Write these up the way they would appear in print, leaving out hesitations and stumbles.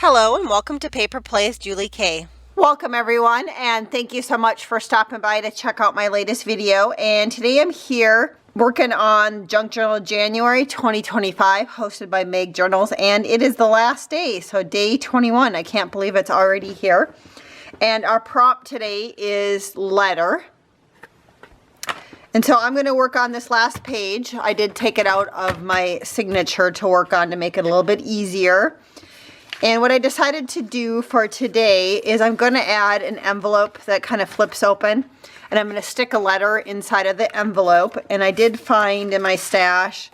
Hello and welcome to Paper Plays Julie K. Welcome everyone, and thank you so much for stopping by to check out my latest video. And today I'm here working on Junk Journal January 2025, hosted by Meg Journals, and it is the last day, so day 21. I can't believe it's already here. And our prompt today is letter. And so I'm going to work on this last page. I did take it out of my signature to work on to make it a little bit easier. And what I decided to do for today is I'm going to add an envelope that kind of flips open. And I'm going to stick a letter inside of the envelope. And I did find in my stash,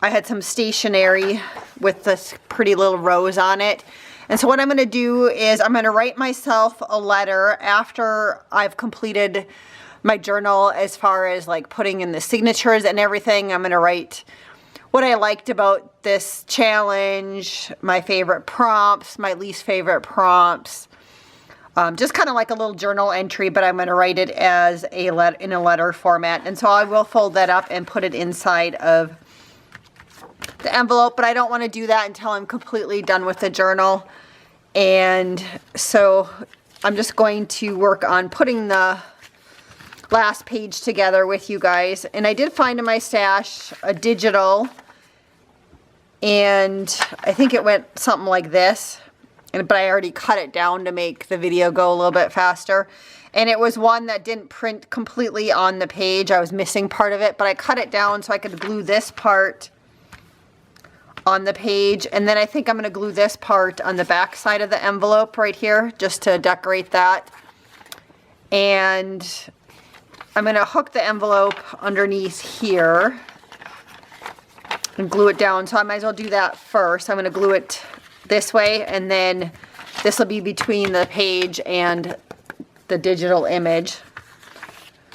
I had some stationery with this pretty little rose on it. And so what I'm going to do is I'm going to write myself a letter after I've completed my journal, as far as like putting in the signatures and everything. I'm going to write what I liked about this challenge, my favorite prompts, my least favorite prompts. Just kind of like a little journal entry, but I'm going to write it as in a letter format. And so I will fold that up and put it inside of the envelope, but I don't want to do that until I'm completely done with the journal. And so I'm just going to work on putting the last page together with you guys. And I did find in my stash a digital, and I think it went something like this, but I already cut it down to make the video go a little bit faster. And it was one that didn't print completely on the page. I was missing part of it, but I cut it down so I could glue this part on the page. And then I think I'm going to glue this part on the back side of the envelope right here, just to decorate that. And I'm going to hook the envelope underneath here and glue it down. So I might as well do that first. I'm going to glue it this way, and then this will be between the page and the digital image.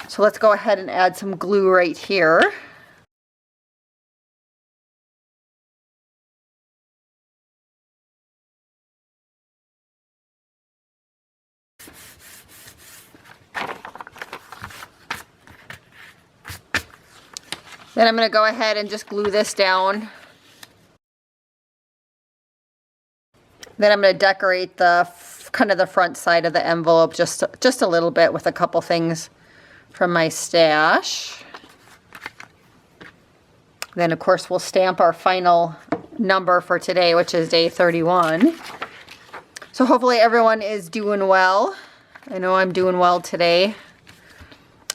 So let's go ahead and add some glue right here. Then I'm going to go ahead and just glue this down. Then I'm going to decorate the kind of the front side of the envelope just a little bit with a couple things from my stash. Then of course we'll stamp our final number for today, which is day 31. So hopefully everyone is doing well. I know I'm doing well today.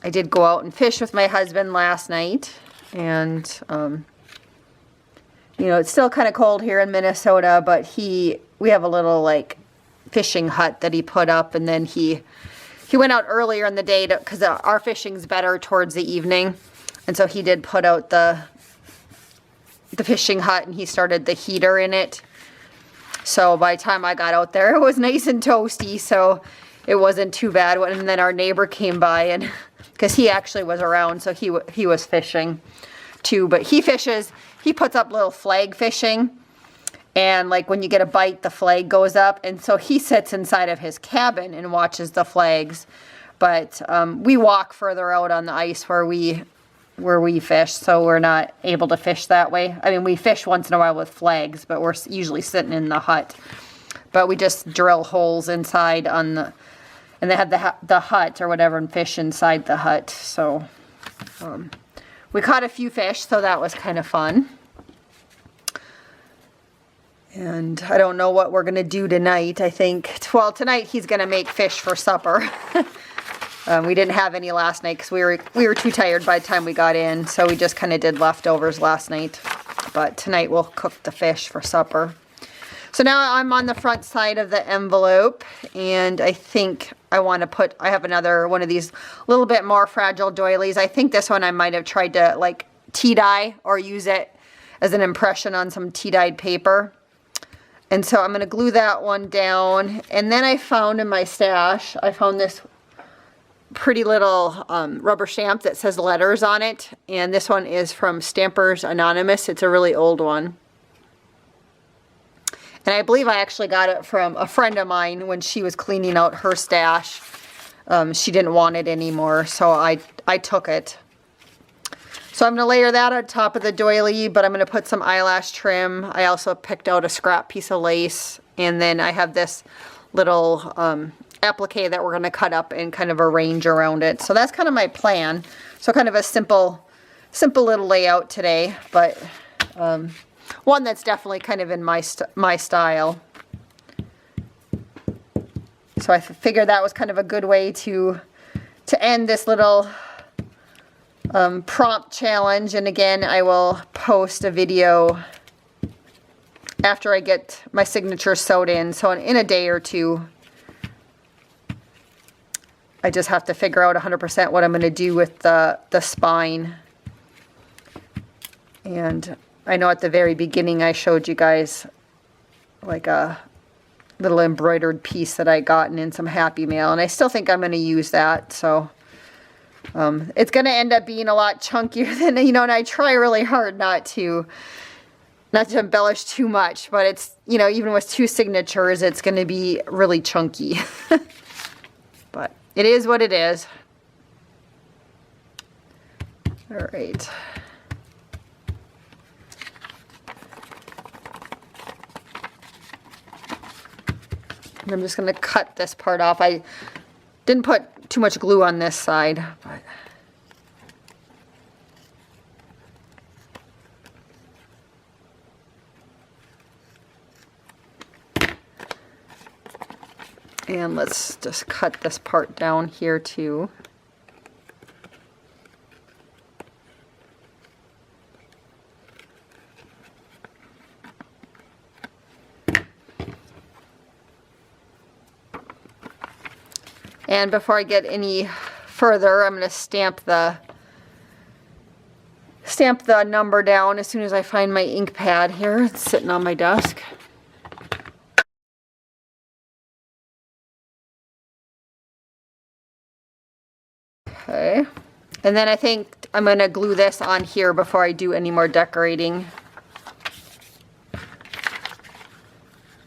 I did go out and fish with my husband last night. And, you know, it's still kind of cold here in Minnesota, but we have a little like fishing hut that he put up, and then he went out earlier in the day because our fishing's better towards the evening. And so he did put out the fishing hut, and he started the heater in it. So by the time I got out there, it was nice and toasty, so it wasn't too bad. And then our neighbor came by, and because he actually was around, so he was fishing too. But he fishes, he puts up little flag fishing, and like when you get a bite, the flag goes up. And so he sits inside of his cabin and watches the flags. But we walk further out on the ice where we fish, so we're not able to fish that way. I mean, we fish once in a while with flags, but we're usually sitting in the hut. But we just drill holes inside on the, and they have the hut or whatever, and fish inside the hut. So we caught a few fish, so that was kind of fun. And I don't know what we're going to do tonight. I think, well, tonight he's going to make fish for supper. We didn't have any last night because we were too tired by the time we got in, so we just kind of did leftovers last night. But tonight we'll cook the fish for supper. So now I'm on the front side of the envelope, and I think I want to I have another one of these little bit more fragile doilies. I think this one I might have tried to like tea dye or use it as an impression on some tea dyed paper. And so I'm going to glue that one down. And then I found in my stash, I found this pretty little rubber stamp that says letters on it. And this one is from Stampers Anonymous. It's a really old one. And I believe I actually got it from a friend of mine when she was cleaning out her stash. She didn't want it anymore, so I took it. So I'm going to layer that on top of the doily, but I'm going to put some eyelash trim. I also picked out a scrap piece of lace And then I have this little applique that we're going to cut up and kind of arrange around it. So that's kind of my plan. So kind of a simple little layout today, but one that's definitely kind of in my style. So I figured that was kind of a good way to end this little prompt challenge. And again, I will post a video after I get my signature sewed in. So in a day or two, I just have to figure out 100% what I'm going to do with the spine. And I know at the very beginning I showed you guys like a little embroidered piece that I gotten in some Happy Mail, and I still think I'm going to use that. So it's going to end up being a lot chunkier than, you know, and I try really hard not to embellish too much, but it's, you know, even with 2 signatures, it's going to be really chunky. But it is what it is. All right. And I'm just going to cut this part off. I didn't put too much glue on this side, but and let's just cut this part down here too. And before I get any further, I'm going to stamp the number down as soon as I find my ink pad here. It's sitting on my desk. Okay. And then I think I'm going to glue this on here before I do any more decorating.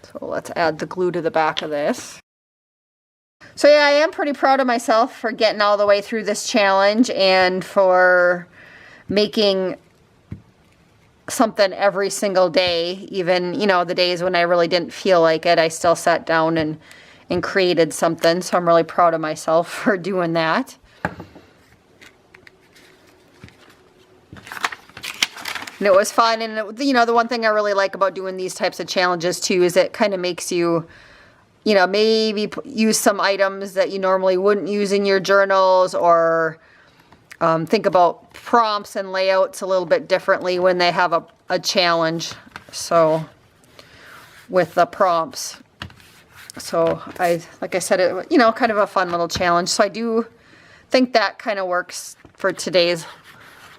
So let's add the glue to the back of this. So yeah, I am pretty proud of myself for getting all the way through this challenge and for making something every single day. Even, you know, the days when I really didn't feel like it, I still sat down and created something. So I'm really proud of myself for doing that. And it was fun. And, you know, the one thing I really like about doing these types of challenges too is it kind of makes you, you know, maybe use some items that you normally wouldn't use in your journals, or think about prompts and layouts a little bit differently when they have a challenge. So with the prompts. So like I said, it, you know, kind of a fun little challenge. So I do think that kind of works for today's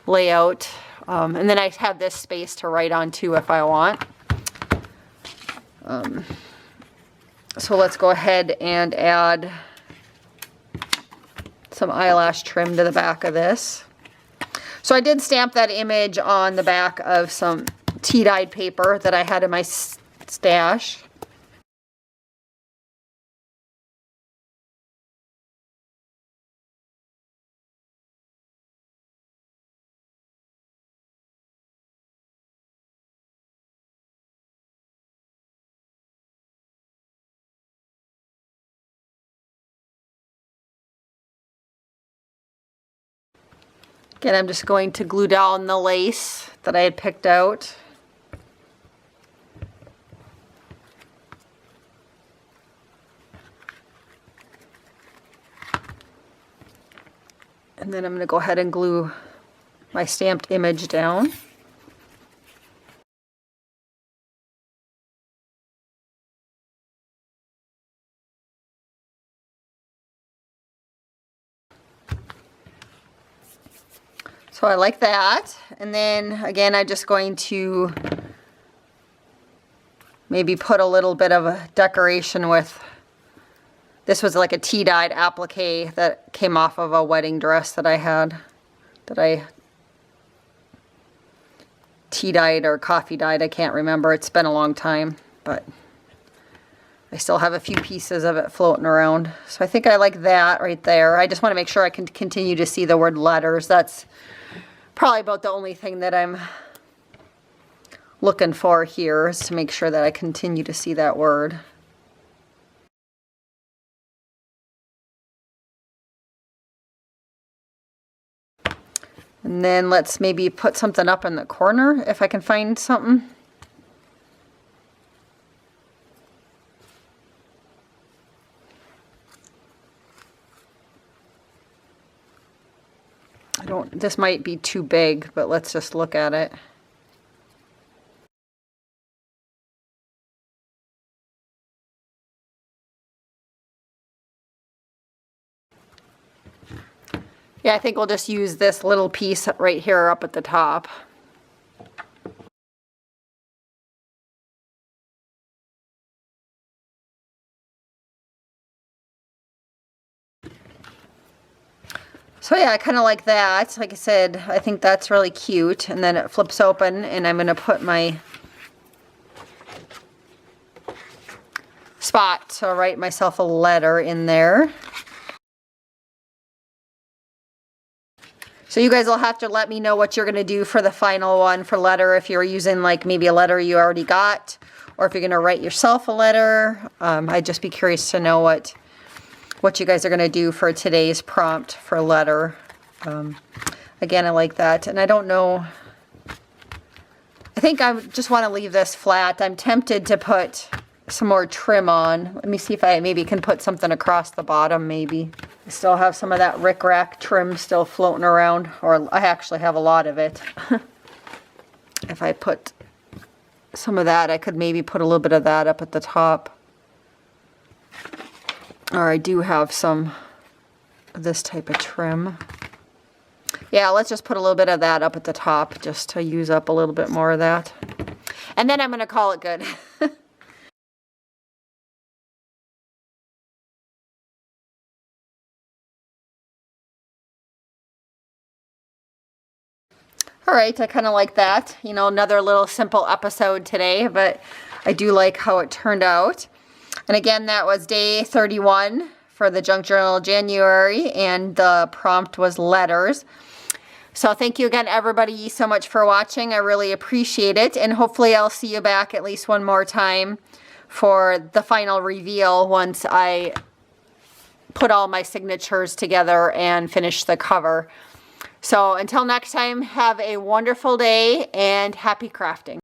layout. And then I have this space to write on too if I want. So let's go ahead and add some eyelash trim to the back of this. So I did stamp that image on the back of some tea-dyed paper that I had in my stash. Again, I'm just going to glue down the lace that I had picked out. And then I'm going to go ahead and glue my stamped image down. So I like that. And then again, I'm just going to maybe put a little bit of a decoration with, this was like a tea-dyed applique that came off of a wedding dress that I had, that I tea-dyed or coffee-dyed, I can't remember. It's been a long time, but I still have a few pieces of it floating around. So I think I like that right there. I just want to make sure I can continue to see the word letters. That's probably about the only thing that I'm looking for here, is to make sure that I continue to see that word. And then let's maybe put something up in the corner if I can find something. This might be too big, but let's just look at it. Yeah, I think we'll just use this little piece right here up at the top. So yeah, I kind of like that. Like I said, I think that's really cute. And then it flips open, and I'm going to put my spot to write myself a letter in there. So you guys will have to let me know what you're going to do for the final one for letter, if you're using like maybe a letter you already got, or if you're going to write yourself a letter. I'd just be curious to know what you guys are going to do for today's prompt for letter. Again, I like that. And I don't know, I think I just want to leave this flat. I'm tempted to put some more trim on. Let me see if I maybe can put something across the bottom maybe. I still have some of that rickrack trim still floating around, or I actually have a lot of it. If I put some of that, I could maybe put a little bit of that up at the top. Or I do have some of this type of trim. Yeah, let's just put a little bit of that up at the top just to use up a little bit more of that. And then I'm going to call it good. All right, I kind of like that. You know, another little simple episode today, but I do like how it turned out. And again, that was day 31 for the Junk Journal January, and the prompt was letters. So thank you again, everybody, so much for watching. I really appreciate it, and hopefully I'll see you back at least one more time for the final reveal once I put all my signatures together and finish the cover. So until next time, have a wonderful day and happy crafting.